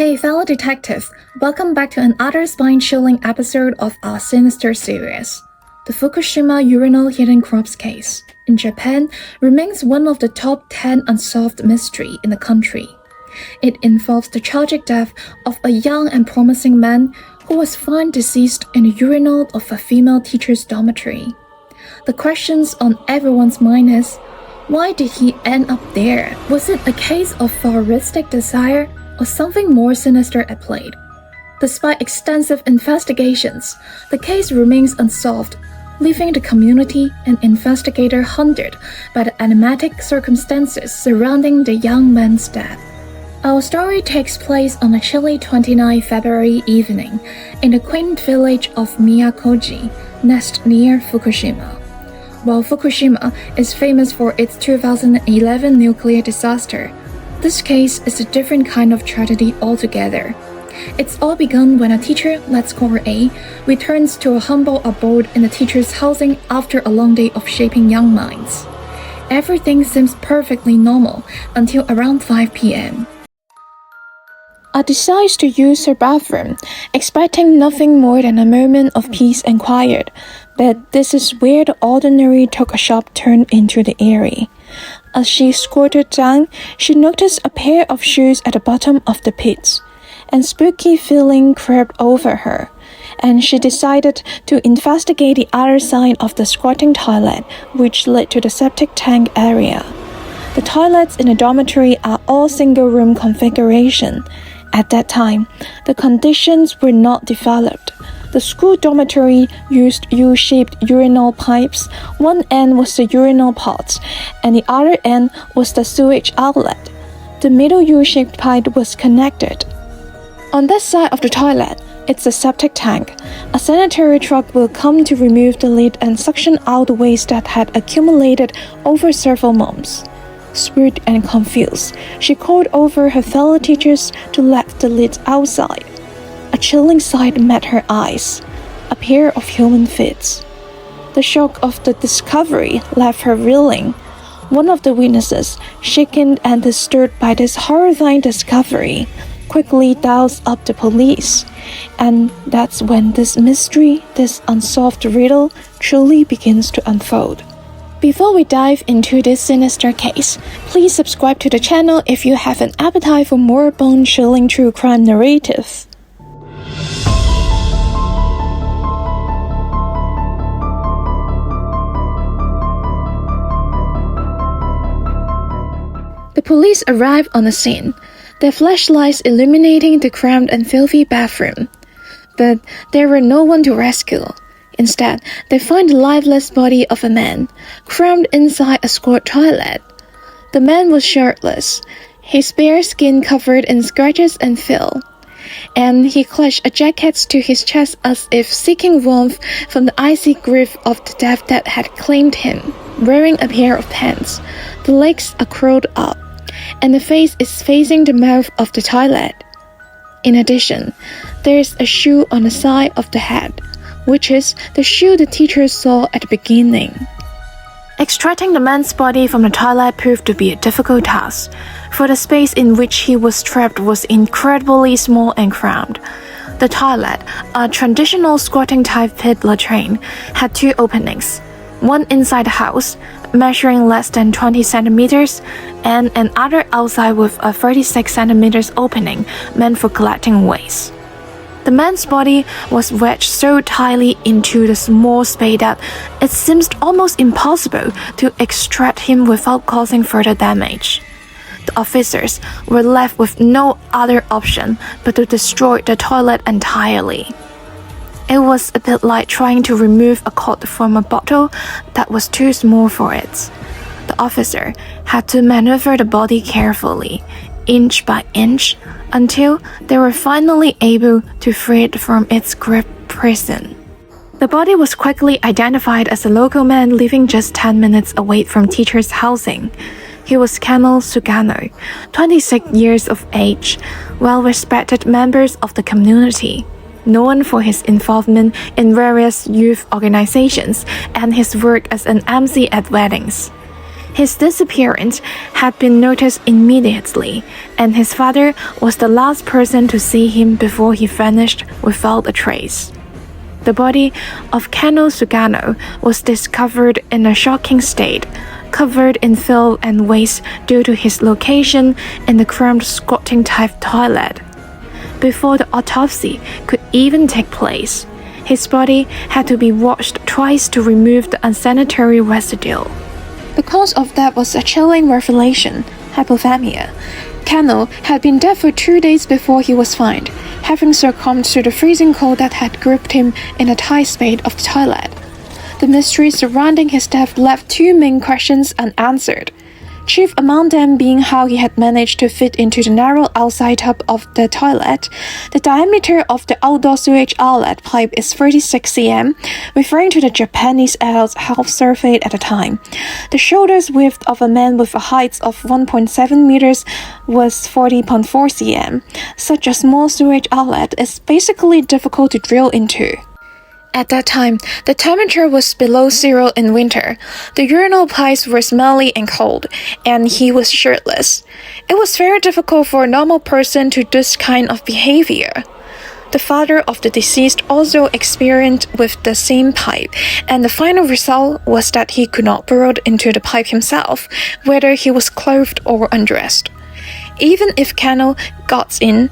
Hey fellow detective, welcome back to another spine-chilling episode of our Sinister series. The Fukushima urinal hidden corpse case in Japan remains one of the top 10 unsolved mysteries in the country. It involves the tragic death of a young and promising man who was found deceased in the urinal of a female teacher's dormitory. The questions on everyone's mind is, why did he end up there? Was it a case of voyeuristic desire or something more sinister at play? Despite extensive investigations, the case remains unsolved, leaving the community and investigator haunted by the enigmatic circumstances surrounding the young man's death. Our story takes place on a chilly 29 February evening in the quaint village of Miyakoji, nestled near Fukushima. While Fukushima is famous for its 2011 nuclear disaster, this case is a different kind of tragedy altogether. It's all begun when a teacher, let's call her A, returns to a humble abode in the teacher's housing after a long day of shaping young minds. Everything seems perfectly normal until around 5 p.m. A decides to use her bathroom, expecting nothing more than a moment of peace and quiet, but this is where the ordinary took a sharp turn into the eerie. As she squatted down, she noticed a pair of shoes at the bottom of the pit, and spooky feeling crept over her, and she decided to investigate the other side of the squatting toilet, which led to the septic tank area. The toilets in the dormitory are all single-room configuration. At that time, the conditions were not developed. The school dormitory used U-shaped urinal pipes. One end was the urinal pot, and the other end was the sewage outlet. The middle U-shaped pipe was connected. On that side of the toilet, it's a septic tank. A sanitary truck will come to remove the lid and suction out the waste that had accumulated over several months. Scared and confused, she called over her fellow teachers to let the lid outside. A chilling sight met her eyes, a pair of human feet. The shock of the discovery left her reeling. One of the witnesses, shaken and disturbed by this horrifying discovery, quickly dials up the police. And that's when this mystery, this unsolved riddle, truly begins to unfold. Before we dive into this sinister case, please subscribe to the channel if you have an appetite for more bone-chilling true crime narrative. The police arrived on the scene, their flashlights illuminating the cramped and filthy bathroom. But there were no one to rescue. Instead, they find the lifeless body of a man, crammed inside a squat toilet. The man was shirtless, his bare skin covered in scratches and filth, and he clutched a jacket to his chest as if seeking warmth from the icy grip of the death that had claimed him. Wearing a pair of pants, the legs are curled up, and the face is facing the mouth of the toilet. In addition, there is a shoe on the side of the head, which is the shoe the teacher saw at the beginning. Extracting the man's body from the toilet proved to be a difficult task, for the space in which he was trapped was incredibly small and cramped. The toilet, a traditional squatting-type pit latrine, had two openings, one inside the house, measuring less than 20 centimeters, and another outside with a 36 centimeters opening meant for collecting waste. The man's body was wedged so tightly into the small space that it seemed almost impossible to extract him without causing further damage. The officers were left with no other option but to destroy the toilet entirely. It was a bit like trying to remove a cork from a bottle that was too small for it. The officer had to maneuver the body carefully, inch by inch, until they were finally able to free it from its grip prison. The body was quickly identified as a local man living just 10 minutes away from teacher's housing. He was Kamil Sugano, 26 years of age, well-respected members of the community, known for his involvement in various youth organizations and his work as an MC at weddings. His disappearance had been noticed immediately, and his father was the last person to see him before he vanished without a trace. The body of Kano Sugano was discovered in a shocking state, covered in filth and waste due to his location in the cramped squatting-type toilet. Before the autopsy could even take place, his body had to be washed twice to remove the unsanitary residue. The cause of death was a chilling revelation: hypothermia. Kano had been dead for 2 days before he was found, having succumbed to the freezing cold that had gripped him in a tight space of the toilet. The mystery surrounding his death left 2 main questions unanswered, chief among them being how he had managed to fit into the narrow outside tub of the toilet. The diameter of the outdoor sewage outlet pipe is 36 cm, referring to the Japanese adult's health survey at the time. The shoulder's width of a man with a height of 1.7 meters was 40.4 cm. Such a small sewage outlet is basically difficult to drill into. At that time, the temperature was below zero in winter. The urinal pipes were smelly and cold, and he was shirtless. It was very difficult for a normal person to do this kind of behavior. The father of the deceased also experienced with the same pipe, and the final result was that he could not burrow into the pipe himself, whether he was clothed or undressed. Even if Kano got in,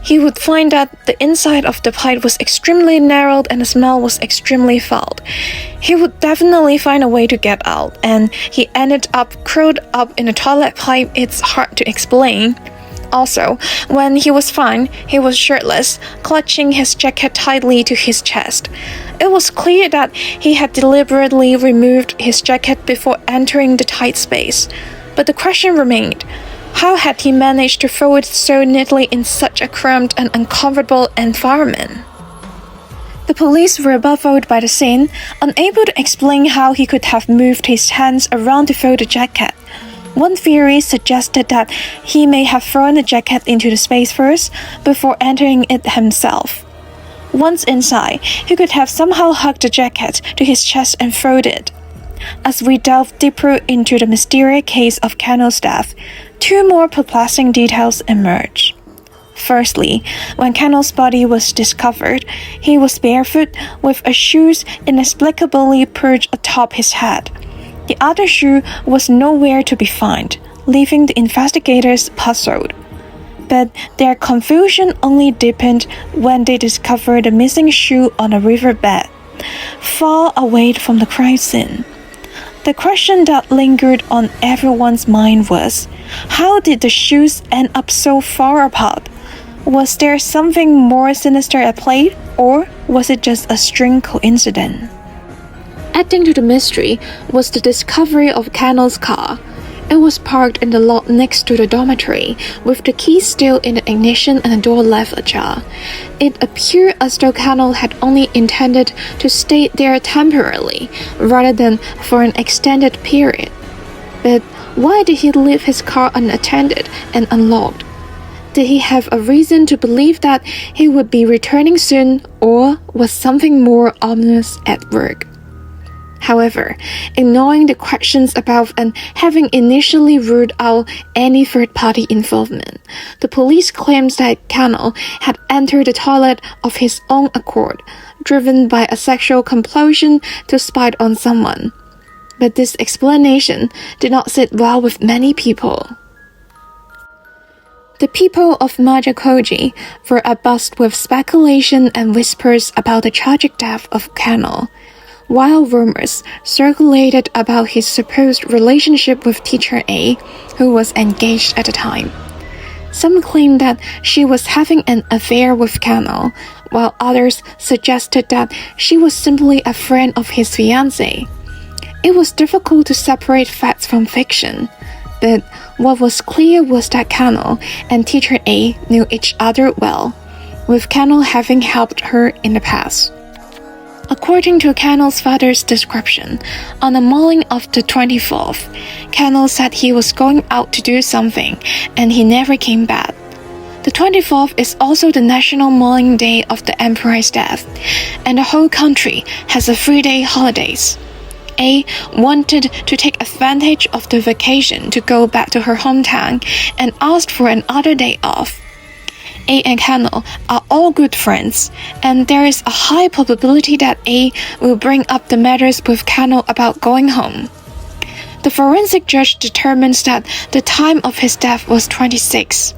he would find that the inside of the pipe was extremely narrowed and the smell was extremely foul. He would definitely find a way to get out, and he ended up curled up in a toilet pipe. It's hard to explain. Also, when he was found, he was shirtless, clutching his jacket tightly to his chest. It was clear that he had deliberately removed his jacket before entering the tight space. But the question remained: how had he managed to throw it so neatly in such a cramped and uncomfortable environment? The police were baffled by the scene, unable to explain how he could have moved his hands around to throw the jacket. One theory suggested that he may have thrown the jacket into the space first before entering it himself. Once inside, he could have somehow hugged the jacket to his chest and thrown it. As we delve deeper into the mysterious case of Kano's death, 2 more perplexing details emerge. Firstly, when Kano's body was discovered, he was barefoot with a shoe inexplicably perched atop his head. The other shoe was nowhere to be found, leaving the investigators puzzled. But their confusion only deepened when they discovered the missing shoe on a riverbed, far away from the crime scene. The question that lingered on everyone's mind was, how did the shoes end up so far apart? Was there something more sinister at play, or was it just a strange coincidence? Adding to the mystery was the discovery of Kano's car. It was parked in the lot next to the dormitory, with the key still in the ignition and the door left ajar. It appeared as though Kano had only intended to stay there temporarily, rather than for an extended period. But why did he leave his car unattended and unlocked? Did he have a reason to believe that he would be returning soon, or was something more ominous at work? However, ignoring the questions above and having initially ruled out any third-party involvement, the police claims that Kano had entered the toilet of his own accord, driven by a sexual compulsion to spy on someone. But this explanation did not sit well with many people. The people of Majakoji were abuzz with speculation and whispers about the tragic death of Kano, while rumors circulated about his supposed relationship with teacher A, who was engaged at the time. Some claimed that she was having an affair with Kano, while others suggested that she was simply a friend of his fiancée. It was difficult to separate facts from fiction, but what was clear was that Kano and teacher A knew each other well, with Kano having helped her in the past. According to Kano's father's description, on the morning of the 24th, Kano said he was going out to do something, and he never came back. The 24th is also the national mourning day of the emperor's death, and the whole country has a 3-day holidays. A wanted to take advantage of the vacation to go back to her hometown and asked for another day off. A and Cannell are all good friends, and there is a high probability that A will bring up the matters with Cannell about going home. The forensic judge determines that the time of his death was 26.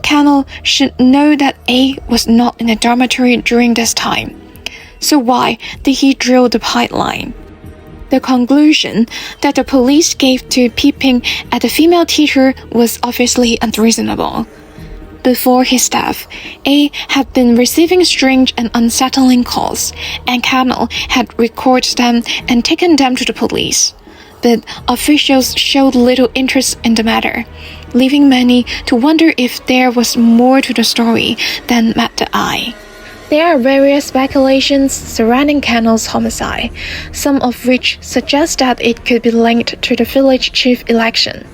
Cannell should know that A was not in the dormitory during this time. So why did he drill the pipeline? The conclusion that the police gave to peeping at the female teacher was obviously unreasonable. Before his death, A had been receiving strange and unsettling calls, and Cannell had recorded them and taken them to the police. But officials showed little interest in the matter, leaving many to wonder if there was more to the story than met the eye. There are various speculations surrounding Cannell's homicide, some of which suggest that it could be linked to the village chief election.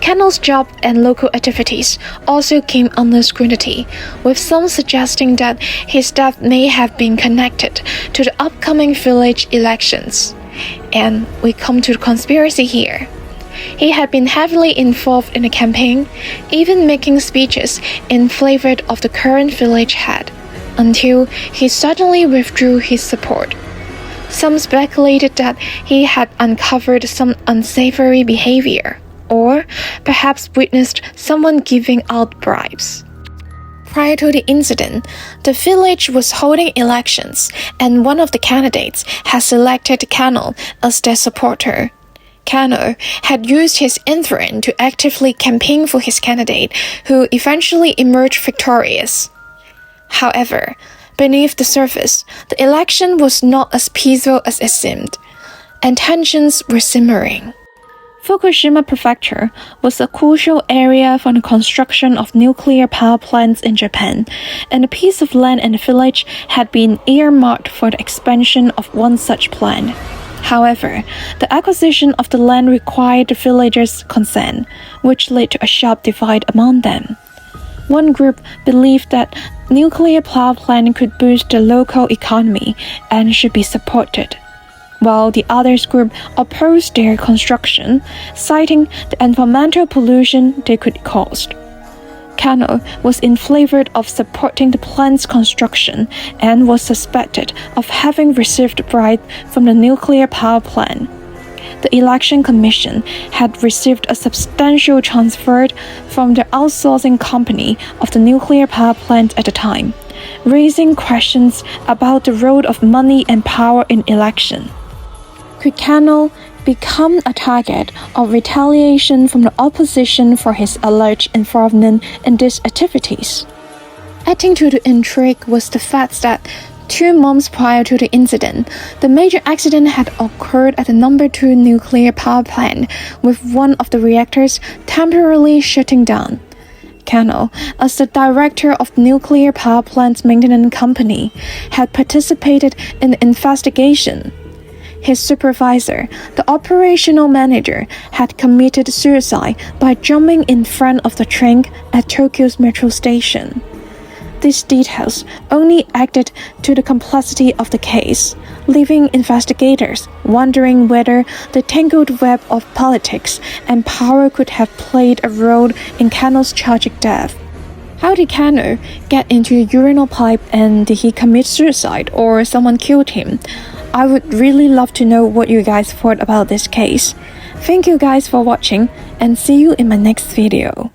Cannell's job and local activities also came under scrutiny, with some suggesting that his death may have been connected to the upcoming village elections. And we come to the conspiracy here. He had been heavily involved in the campaign, even making speeches in favor of the current village head, until he suddenly withdrew his support. Some speculated that he had uncovered some unsavory behavior, or perhaps witnessed someone giving out bribes. Prior to the incident, the village was holding elections, and one of the candidates had selected Cannell as their supporter. Cannell had used his influence to actively campaign for his candidate, who eventually emerged victorious. However, beneath the surface, the election was not as peaceful as it seemed, and tensions were simmering. Fukushima Prefecture was a crucial area for the construction of nuclear power plants in Japan, and a piece of land in the village had been earmarked for the expansion of one such plant. However, the acquisition of the land required the villagers' consent, which led to a sharp divide among them. One group believed that nuclear power plant could boost the local economy and should be supported, while the other group opposed their construction, citing the environmental pollution they could cause. Cannell was in favor of supporting the plant's construction and was suspected of having received bribes from the nuclear power plant. The election commission had received a substantial transfer from the outsourcing company of the nuclear power plant at the time, raising questions about the role of money and power in election. Could Cannell become a target of retaliation from the opposition for his alleged involvement in these activities? Adding to the intrigue was the fact that 2 months prior to the incident, the major accident had occurred at the No. 2 nuclear power plant, with one of the reactors temporarily shutting down. Cannell, as the director of the nuclear power plant's maintenance company, had participated in the investigation. His supervisor, the operational manager, had committed suicide by jumping in front of the train at Tokyo's metro station. These details only added to the complexity of the case, leaving investigators wondering whether the tangled web of politics and power could have played a role in Cannell's tragic death. How did Cannell get into a urinal pipe, and did he commit suicide or someone killed him? I would really love to know what you guys thought about this case. Thank you guys for watching, and see you in my next video.